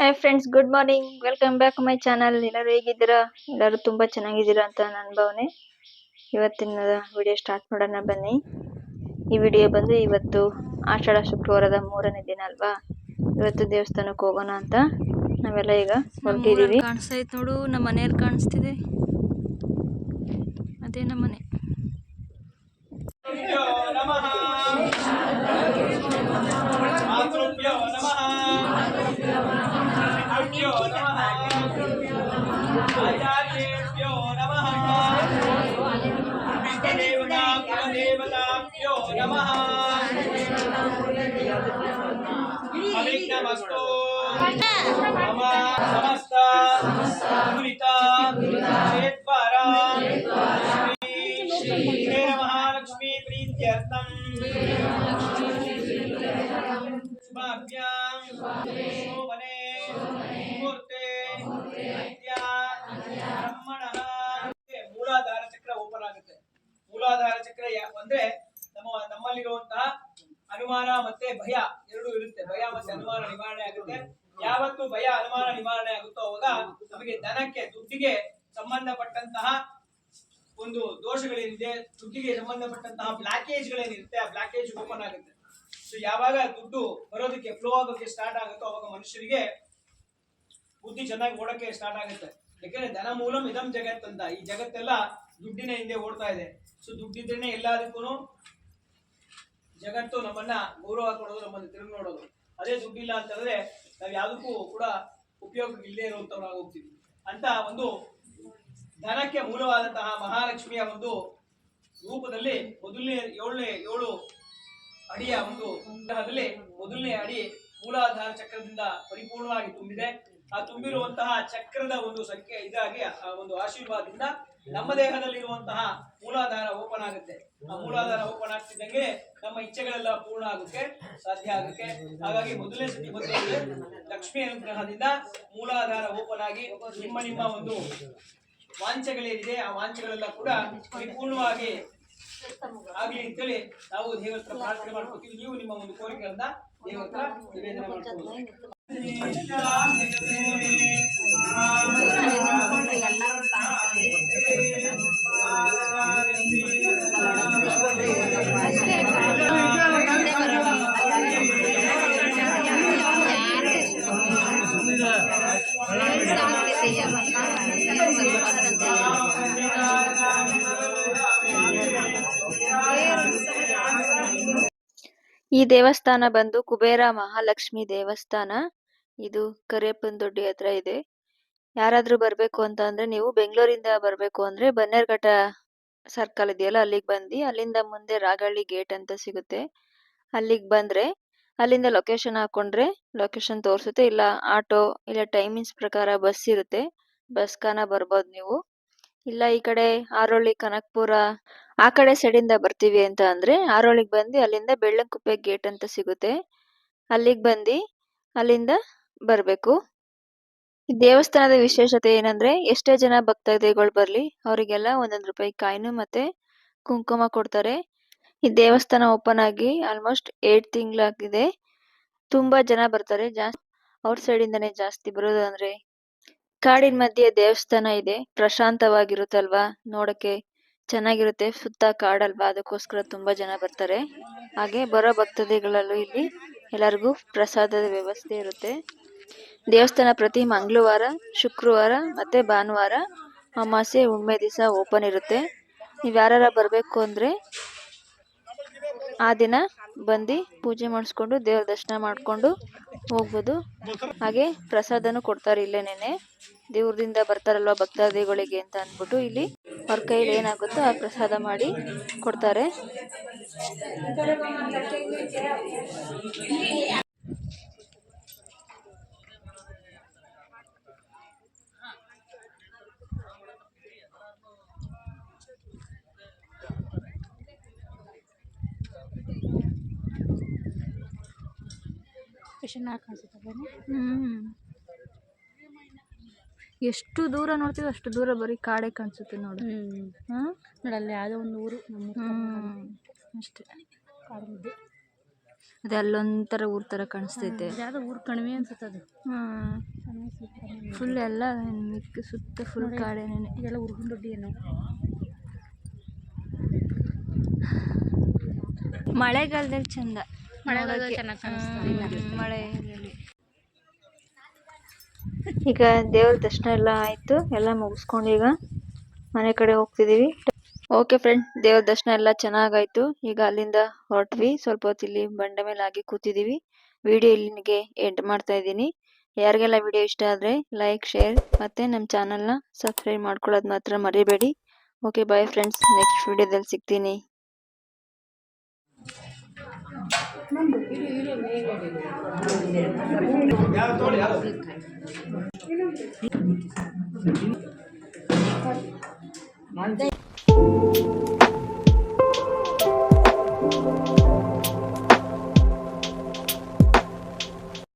Hi friends, good morning. Welcome back my channel. ಎಲ್ಲರೂ ಹೇಗಿದ್ದೀರಾ? ಎಲ್ಲರೂ ತುಂಬಾ ಚೆನ್ನಾಗಿದ್ದೀರಾ ಅಂತ ನನ್ನ ಭಾವನೆ. ಇವತ್ತಿನ ವಿಡಿಯೋ ಸ್ಟಾರ್ಟ್ ಮಾಡೋಣ ಬನ್ನಿ. ಈ ವಿಡಿಯೋ ಬಂದು ಇವತ್ತು ಆಷಾಢ ಶುಕ್ರವಾರದ 3ನೇ ದಿನ ಅಲ್ವಾ. ಇವತ್ತು ದೇವಸ್ಥಾನಕ್ಕೆ ಹೋಗೋಣ ಅಂತ ನಾವೆಲ್ಲ ಈಗ ಹೊರಟಿದ್ದೀವಿ. ಕಾಣಿಸ್ತಾ ಇತ್ತು ನೋಡು, ನಮ್ಮ ಮನೆಯಲ್ಲಿ ಕಾಣಿಸ್ತಿದೆ, ಅದೇ ನಮ್ಮ ಮನೆ. महालक्ष्मी प्रीत्यर्थम शुभाभ्यां शोभने मुहूर्ते ब्रह्मणः ಮೂಲಾಧಾರ ಚಕ್ರ ಓಪನ್ ಆಗುತ್ತೆ. ಮೂಲಾಧಾರ ಚಕ್ರ ಅಂದ್ರೆ ನಮ್ಮಲ್ಲಿರುವಂತಹ ಅನುಮಾನ ಮತ್ತೆ ಭಯ ಎರಡು ಇರುತ್ತೆ. ಭಯ ಮತ್ತೆ ಅನುಮಾನ ನಿವಾರಣೆ ಆಗುತ್ತೆ. ಯಾವತ್ತು ಭಯ ಅನುಮಾನ ನಿವಾರಣೆ ಆಗುತ್ತೋ ಅವಾಗ ನಮಗೆ ಧನಕ್ಕೆ ದುಡ್ಡಿಗೆ ಸಂಬಂಧಪಟ್ಟಂತಹ ಒಂದು ದೋಷಗಳೇನಿದೆ, ದುಡ್ಡಿಗೆ ಸಂಬಂಧಪಟ್ಟಂತಹ ಬ್ಲಾಕೇಜ್ಗಳೇನಿರುತ್ತೆ, ಆ ಬ್ಲಾಕೇಜ್ ಓಪನ್ ಆಗುತ್ತೆ. ಸೊ ಯಾವಾಗ ದುಡ್ಡು ಬರೋದಕ್ಕೆ ಫ್ಲೋ ಆಗೋಕೆ ಸ್ಟಾರ್ಟ್ ಆಗುತ್ತೋ ಅವಾಗ ಮನುಷ್ಯರಿಗೆ ಬುದ್ಧಿ ಚೆನ್ನಾಗಿ ಓಡಕ್ಕೆ ಸ್ಟಾರ್ಟ್ ಆಗುತ್ತೆ. ಯಾಕಂದ್ರೆ ಧನ ಮೂಲಂ ಇದಂ ಜಗತ್ ಅಂತ, ಈ ಜಗತ್ತೆಲ್ಲ ದುಡ್ಡಿನ ಹಿಂದೆ ಓಡ್ತಾ ಇದೆ. ಸೊ ದುಡ್ಡಿದ್ರೇನೆ ಎಲ್ಲದಕ್ಕೂ ಜಗತ್ತು ನಮ್ಮನ್ನ ಗೌರವ ಕೊಡೋದು, ನಮ್ಮನ್ನ ತಿರುಗಿ ನೋಡೋದು. ಅದೇ ದುಡ್ಡಿಲ್ಲ ಅಂತಂದ್ರೆ ನಾವ್ ಯಾವ್ದಕ್ಕೂ ಕೂಡ ಉಪಯೋಗ ಇಲ್ಲದೆ ಇರುವಂತವ್ರಾಗಿ ಹೋಗ್ತೀವಿ ಅಂತ. ಒಂದು ಧನಕ್ಕೆ ಮೂಲವಾದಂತಹ ಮಹಾಲಕ್ಷ್ಮಿಯ ಒಂದು ರೂಪದಲ್ಲಿ ಮೊದಲನೇ ಏಳು ಅಡಿಯ ಒಂದು ಗ್ರಹದಲ್ಲಿ ಮೊದಲನೇ ಅಡಿ ಮೂಲಾಧಾರ ಚಕ್ರದಿಂದ ಪರಿಪೂರ್ಣವಾಗಿ ತುಂಬಿದೆ. ಆ ತುಂಬಿರುವಂತಹ ಚಕ್ರದ ಒಂದು ಸಂಖ್ಯೆ ಇದಾಗಿ ಆ ಒಂದು ಆಶೀರ್ವಾದದಿಂದ ನಮ್ಮ ದೇಹದಲ್ಲಿರುವಂತಹ ಮೂಲಾಧಾರ ಓಪನ್ ಆಗುತ್ತೆ. ಆ ಮೂಲಾಧಾರ ಓಪನ್ ಆಗ್ತಿದ್ದಂಗೆ ನಮ್ಮ ಇಚ್ಛೆಗಳೆಲ್ಲ ಪೂರ್ಣ ಆಗೋಕೆ ಸಾಧ್ಯ ಆಗುತ್ತೆ. ಹಾಗಾಗಿ ಮೊದಲನೇ ಸತಿ ಬಂದವರಿಗೆ ಲಕ್ಷ್ಮಿ ಅನುಗ್ರಹದಿಂದ ಮೂಲಾಧಾರ ಓಪನ್ ಆಗಿ ನಿಮ್ಮ ಒಂದು ವಾಂಛೆಗಳೇನಿದೆ ಆ ವಾಂಛೆಗಳೆಲ್ಲ ಕೂಡ ಪರಿಪೂರ್ಣವಾಗಿ ಆಗ್ಲಿ ಅಂತೇಳಿ ನಾವು ದೇವರ ಹತ್ರ ಪ್ರಾರ್ಥನೆ ಮಾಡ್ಕೊತೀವಿ. ನೀವು ನಿಮ್ಮ ಒಂದು ಕೋರಿಕೆಗಳನ್ನ ದೇವರ ಹತ್ರ ನಿವೇದನೆ ಮಾಡ್ಕೊಬೋದು. ಈ ದೇವಸ್ಥಾನ ಬಂದು ಕುಬೇರ ಮಹಾಲಕ್ಷ್ಮಿ ದೇವಸ್ಥಾನ. ಇದು ಕರಿಯಪ್ಪನದೊಡ್ಡಿ ಹತ್ರ ಇದೆ. ಯಾರಾದ್ರೂ ಬರ್ಬೇಕು ಅಂತ ಅಂದ್ರೆ ನೀವು ಬೆಂಗಳೂರಿಂದ ಬರ್ಬೇಕು ಅಂದ್ರೆ ಬನ್ನೇರ್ಘಟ್ಟ ಸರ್ಕಲ್ ಇದೆಯಲ್ಲ, ಅಲ್ಲಿಗೆ ಬಂದು ಅಲ್ಲಿಂದ ಮುಂದೆ ರಾಗಳ್ಳಿ ಗೇಟ್ ಅಂತ ಸಿಗುತ್ತೆ. ಅಲ್ಲಿಗೆ ಬಂದ್ರೆ ಅಲ್ಲಿಂದ ಲೊಕೇಶನ್ ಹಾಕೊಂಡ್ರೆ ಲೊಕೇಶನ್ ತೋರಿಸುತ್ತೆ. ಇಲ್ಲ ಆಟೋ ಇಲ್ಲ ಟೈಮಿಂಗ್ಸ್ ಪ್ರಕಾರ ಬಸ್ ಇರುತ್ತೆ, ಬಸ್ಗಾನ ಬರ್ಬೋದು ನೀವು. ಇಲ್ಲ ಈ ಕಡೆ ಆರೋಳಿ ಕನಕಪುರ ಆ ಕಡೆ ಸೈಡಿಂದ ಬರ್ತೀವಿ ಅಂತ ಅಂದ್ರೆ ಆರೋಳಿಗೆ ಬಂದು ಅಲ್ಲಿಂದ ಬೆಳ್ಳಂಕುಪ್ಪೆ ಗೇಟ್ ಅಂತ ಸಿಗುತ್ತೆ, ಅಲ್ಲಿಗೆ ಬಂದು ಅಲ್ಲಿಂದ ಬರ್ಬೇಕು. ಈ ದೇವಸ್ಥಾನದ ವಿಶೇಷತೆ ಏನಂದ್ರೆ ಎಷ್ಟೇ ಜನ ಭಕ್ತಾದಿಗಳು ಬರ್ಲಿ ಅವರಿಗೆಲ್ಲ 1 ರೂಪಾಯಿ ಕಾಯಿನು ಮತ್ತೆ ಕುಂಕುಮ ಕೊಡ್ತಾರೆ. ಈ ದೇವಸ್ಥಾನ ಓಪನ್ ಆಗಿ ಆಲ್ಮೋಸ್ಟ್ 8 ತಿಂಗಳಾಗಿದೆ. ತುಂಬಾ ಜನ ಬರ್ತಾರೆ. ಜಾಸ್ತಿ ಔಟ್ ಸೈಡ್ ಇಂದಾನೆ ಜಾಸ್ತಿ ಬರೋದು. ಅಂದ್ರೆ ಕಾಡಿನ ಮಧ್ಯೆ ದೇವಸ್ಥಾನ ಇದೆ, ಪ್ರಶಾಂತವಾಗಿರುತ್ತಲ್ವಾ, ನೋಡಕ್ಕೆ ಚೆನ್ನಾಗಿರುತ್ತೆ. ಸುತ್ತ ಕಾಡಲ್ವಾ, ಅದಕ್ಕೋಸ್ಕರ ತುಂಬಾ ಜನ ಬರ್ತಾರೆ. ಹಾಗೆ ಬರೋ ಭಕ್ತಾದಿಗಳಲ್ಲೂ ಇಲ್ಲಿ ಎಲ್ಲರಿಗೂ ಪ್ರಸಾದದ ವ್ಯವಸ್ಥೆ ಇರುತ್ತೆ. ದೇವಸ್ಥಾನ ಪ್ರತಿ ಮಂಗಳವಾರ, ಶುಕ್ರವಾರ ಮತ್ತೆ ಭಾನುವಾರ, ಅಮಾವಾಸ್ಯೆ, ಹುಣ್ಣಿಮೆ ದಿವಸ ಓಪನ್ ಇರುತ್ತೆ. ನೀವು ಯಾರ ಬರ್ಬೇಕು ಅಂದ್ರೆ ಆ ದಿನ ಬಂದು ಪೂಜೆ ಮಾಡಿಸ್ಕೊಂಡು ದೇವ್ರ ದರ್ಶನ ಮಾಡ್ಕೊಂಡು ಹೋಗ್ಬೋದು. ಹಾಗೆ ಪ್ರಸಾದನೂ ಕೊಡ್ತಾರೆ ಇಲ್ಲೇನೆ. ದೇವ್ರದಿಂದ ಬರ್ತಾರಲ್ವಾ ಭಕ್ತಾದಿಗಳಿಗೆ ಅಂತ ಅಂದ್ಬಿಟ್ಟು ಇಲ್ಲಿ ಅವ್ರ ಕೈಲಿ ಏನಾಗುತ್ತೋ ಆ ಪ್ರಸಾದ ಮಾಡಿ ಕೊಡ್ತಾರೆ. ಎಷ್ಟು ದೂರ ನೋಡ್ತೀವಿ ಅಷ್ಟು ದೂರ ಬರೀ ಕಾಡೆ ಕಾಣಿಸುತ್ತೆ ನೋಡು. ನೋಡಲ್ಲಿ ಯಾವುದೋ ಒಂದು ಊರು ಅಷ್ಟೇ ಕಾಡು. ಅದೇ ಅಲ್ಲೊಂಥರ ಊರ್ ಥರ ಕಾಣಿಸ್ತೈತೆ. ಯಾವುದೋ ಊರು ಕಣಿವೆ ಅನ್ಸುತ್ತೆ ಅದು. ಫುಲ್ ಎಲ್ಲ ಮಿಕ್ಕ ಸುತ್ತ ಫುಲ್ ಕಾಡೇನೆ. ಇದೆಲ್ಲ ಹುರ್ಗನ್ ದೊಡ್ಡಿ ಏನೋ. ಮಳೆಗಾಲದಲ್ಲಿ ಚಂದ, ಮಳೆಗಾಲದಲ್ಲಿ ಚೆನ್ನಾಗಿ ಕಾಣಿಸ್ತದೆ. ಮಳೆಯಲ್ಲಿ. ಈಗ ದೇವ್ರ ದರ್ಶನ ಎಲ್ಲ ಆಯ್ತು, ಎಲ್ಲ ಮುಗಿಸ್ಕೊಂಡು ಈಗ ಮನೆ ಕಡೆ ಹೋಗ್ತಿದೀವಿ. ಓಕೆ ಫ್ರೆಂಡ್, ದೇವ್ರ ದರ್ಶನ ಎಲ್ಲ ಚೆನ್ನಾಗಾಯ್ತು. ಈಗ ಅಲ್ಲಿಂದ ಹೊರಟ್ವಿ. ಸ್ವಲ್ಪ ಹೊತ್ತು ಇಲ್ಲಿ ಬಂಡೆ ಮೇಲೆ ಆಗಿ ಕೂತಿದೀವಿ. ವಿಡಿಯೋ ಇಲ್ಲಿಗೆ ಎಂಡ್ ಮಾಡ್ತಾ ಇದ್ದೀನಿ. ಯಾರಿಗೆಲ್ಲ ವಿಡಿಯೋ ಇಷ್ಟ ಆದ್ರೆ ಲೈಕ್, ಶೇರ್ ಮತ್ತೆ ನಮ್ಮ ಚಾನಲ್ನ ಸಬ್ಸ್ಕ್ರೈಬ್ ಮಾಡ್ಕೊಳ್ಳೋದು ಮಾತ್ರ ಮರಿಬೇಡಿ. ಓಕೆ, ಬಾಯ್ ಫ್ರೆಂಡ್ಸ್, ನೆಕ್ಸ್ಟ್ ವಿಡಿಯೋದಲ್ಲಿ ಸಿಗ್ತೀನಿ. ಯಾರು